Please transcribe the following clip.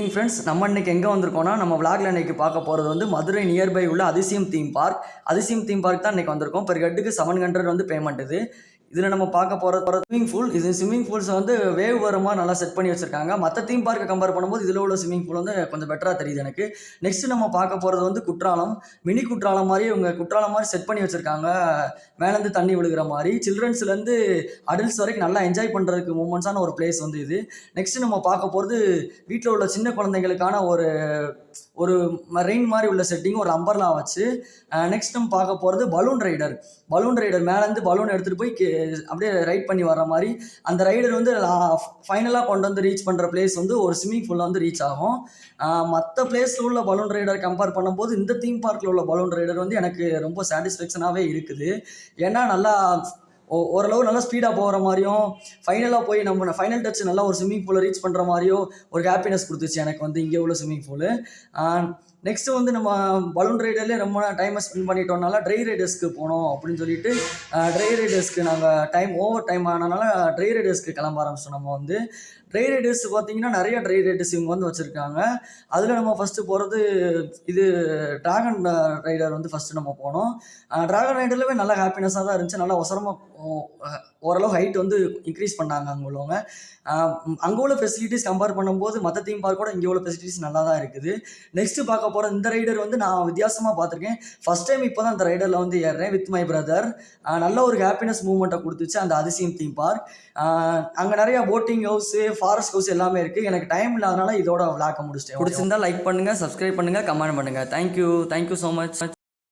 Evening friends, நம்ம இன்னைக்கு எங்கே வந்திருக்கோம்னா, நம்ம விளாக்ல இன்னைக்கு பார்க்க போகிறது வந்து மதுரை நியர்பை உள்ள அதிசயம் தீம் பார்க். அதிசயம் தீம் பார்க் தான் இன்னைக்கு வந்திருக்கோம். பெர் ஹெட்டுக்கு 700 வந்து பேமெண்ட் இது. இதில் நம்ம பார்க்க போகிற ஸ்விம்மிங் பூல். இது ஸ்விம்மிங் பூல்ஸ் வந்து வேவ் வர மாதிரி நல்லா செட் பண்ணி வச்சிருக்காங்க. மற்ற தீம் பார்க்கை கம்பேர் பண்ணும்போது இதில் உள்ள ஸ்விம்மிங் பூல் வந்து கொஞ்சம் பெட்டராக தெரியுது எனக்கு. நெக்ஸ்ட் நம்ம பார்க்க போகிறது வந்து குற்றாலம். மினி குற்றாலம் மாதிரி இவங்க குற்றாலம் மாதிரி செட் பண்ணி வச்சிருக்காங்க. மேலேருந்து தண்ணி விழுகிற மாதிரி சில்ட்ரன்ஸ்லேருந்து அடல்ட்ஸ் வரைக்கும் நல்லா என்ஜாய் பண்ணுறதுக்கு மூமெண்ட்ஸான ஒரு பிளேஸ் வந்து இது. நெக்ஸ்ட் நம்ம பார்க்க போகிறது வீட்டில் உள்ள சின்ன குழந்தைங்களுக்கான ஒரு ஒரு ரெயின் மாதிரி உள்ள செட்டிங், ஒரு அம்பர்லா வச்சு. நெக்ஸ்ட் நம்ம பார்க்க போகிறது பலூன் ரைடர் மேலேருந்து பலூன் எடுத்துகிட்டு போய் அப்படியே ரைட் பண்ணி வர மாதிரி. அந்த ரைடர் வந்து ஃபைனலாக கொண்டு வந்து ரீச் பண்ணுற பிளேஸ் வந்து ஒரு ஸ்விம்மிங் பூலில் வந்து ரீச் ஆகும். மற்ற பிளேஸில் உள்ள பலூன் ரைடர் கம்பேர் பண்ணும்போது இந்த தீம் பார்க்கில் உள்ள பலூன் ரைடர் வந்து எனக்கு ரொம்ப சாட்டிஸ்ஃபேக்ஷனாகவே இருக்குது. ஏன்னா நல்லா ஓரளவு நல்லா ஸ்பீடாக போகிற மாதிரியும், ஃபைனலாக போய் நம்ம ஃபைனல் டச் நல்லா ஒரு ஸ்விம்மிங் பூலை ரீச் பண்ணுற மாதிரியோ ஒரு ஹாப்பினஸ் கொடுத்துச்சு எனக்கு வந்து இங்கே உள்ள ஸ்விம்மிங் பூலு. நெக்ஸ்ட்டு வந்து நம்ம பலூன் ரைடர்லேயே ரொம்ப டைமை ஸ்பெண்ட் பண்ணிட்டோம்னால ட்ரை ரைடர்ஸ்க்கு போனோம் அப்படின்னு சொல்லிட்டு ட்ரை ரைடர்ஸ்க்கு நாங்கள் ஓவர் டைம் ஆனதுனால ட்ரை ரைடர்ஸ்க்கு கிளம்ப ஆரம்பிச்சோம். நம்ம வந்து ட்ரை ரைடர்ஸ் பார்த்தீங்கன்னா நிறைய ட்ரை ரைடர்ஸ் இவங்க வந்து வச்சுருக்காங்க. அதில் நம்ம ஃபஸ்ட்டு போகிறது இது ட்ராகன் ரைடர் வந்து ஃபஸ்ட்டு நம்ம போனோம். ட்ராகன் ரைடர்லேயே நல்லா ஹாப்பினஸாக தான் இருந்துச்சு. நல்லா ஓரளவு ஹைட் வந்து இன்க்ரீஸ் பண்ணாங்க அங்கே உள்ளவங்க. அங்கே உள்ள ஃபெசிலிட்டிஸ் கம்பேர் பண்ணும்போது மற்ற தீம் பார்க்கோட இங்கே உள்ள ஃபெசிலிட்டிஸ் நல்லா தான் இருக்குது. நெக்ஸ்ட்டு பார்க்க போகிற இந்த ரைடர் வந்து நான் வித்தியாசமாக பார்த்துருக்கேன். ஃபஸ்ட் டைம் இப்போ தான் இந்த ரைடரில் வந்து ஏறுறேன் வித் மை பிரதர். நல்ல ஒரு ஹாப்பினஸ் மூமெண்ட்டை கொடுத்துச்சு அந்த அதிசயம் தீம் பார்க். அங்கே நிறையா போட்டிங் ஹவுஸு, ஃபாரஸ்ட் ஹவுஸ் எல்லாமே இருக்குது. எனக்கு டைம் இல்லாதனால இதோட விளாக்க முடிச்சிட்டேன். பிடிச்சிருந்தா லைக் பண்ணுங்கள், சப்ஸ்கிரைப் பண்ணுங்கள், கமெண்ட் பண்ணுங்கள். Thank you so much.